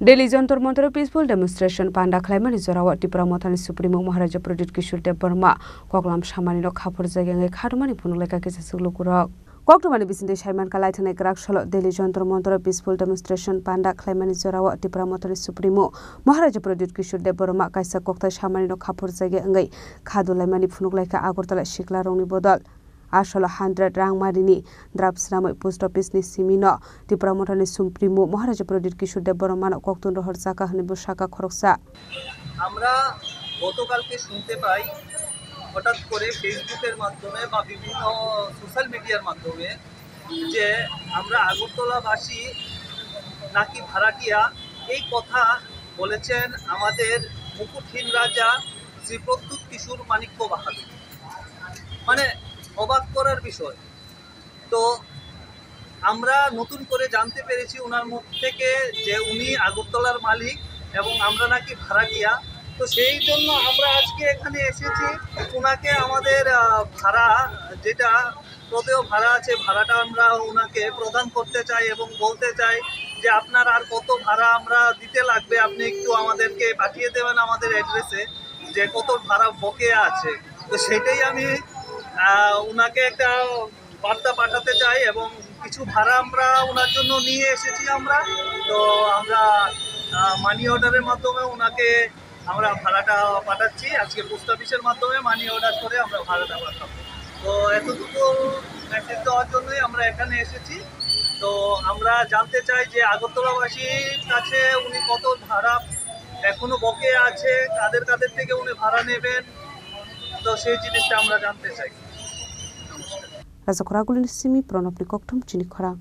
Delhi Jantar Mantar peaceful demonstration पांडा खालामनानै जराव Tripura मथानि supremo महाराजा प्रदीप किशोर देव Burma ककलाम सामानि खाफोर जायगाङै खादुमानि फुनुलायका केसा सुग्लुकुरक कक्टमानि बिसिन्दे साइमान का लाइथानाय ग्राक सल दिल्ली जंतर मंतर पीसफुल डेमोन्स्ट्रेशन पांडा खालामनानै जराव त्रिपुरा मथानि सुप्रिमो महाराजा प्रदीप किशोर देव बर्मा काइसा कक्ताय सामानि खाफोर जायगाङै खादुलायमानि फुनुलायका आगरतला सिखला रंनि बदल आसल 100 रांमारिनि द्रापस्रामै पोस्ट अफिसनि सिमिनो त्रिपुरा मथानि सुप्रिमो महाराजा प्रदीप किशोर देव बर्मा कक्तन रहर चाका हनि बसाका खरकसा আমরা গতকালকে শুনতে পাই হঠাৎ করে ফেসবুকের মাধ্যমে বা বিভিন্ন সোশ্যাল মিডিয়ার মাধ্যমে যে আমরা আগরতলাবাসী নাকি ভাড়াটিয়া এই কথা বলেছেন আমাদের মুকুটহীন রাজা শ্রী প্রদ্যুৎ কিশোর মাণিক্য বাহাদুর। মানে অবাক করার বিষয়। তো আমরা নতুন করে জানতে পেরেছি ওনার মুখ থেকে যে উনি আগরতলার মালিক এবং আমরা নাকি ভাড়াটিয়া। তো সেই জন্য আমরা আজকে এখানে এসেছি ওনাকে আমাদের ভাড়া যেটা প্রদেয় ভাড়া আছে ভাড়াটা আমরা ওনাকে প্রদান করতে চাই এবং বলতে চাই যে আপনার আর কত ভাড়া আমরা দিতে লাগবে আপনি একটু আমাদেরকে পাঠিয়ে দেবেন আমাদের অ্যাড্রেসে যে কত ভাড়া বকেয়া আছে। তো সেটাই আমি ওনাকে একটা বার্তা পাঠাতে চাই এবং কিছু ভাড়া আমরা ওনার জন্য নিয়ে এসেছি আমরা। তো আমরা মানি অর্ডারের মাধ্যমে ওনাকে আমরা ভাড়াটা পাঠাচ্ছি আজকে পোস্ট অফিসের মাধ্যমে মানি অর্ডার করে আমরা ভাড়াটা পাঠাবো। তো এতটুকু মেসেজ দেওয়ার জন্যই আমরা এখানে এসেছি। তো আমরা জানতে চাই যে আগরতলাবাসীর কাছে উনি কত ভাড়া এখনো বকেয়া আছে কাদের কাদের থেকে উনি ভাড়া নেবেন তো সেই জিনিসটা আমরা জানতে চাই। Raza Koragulin Simi Pronopni Koktum Chini Khora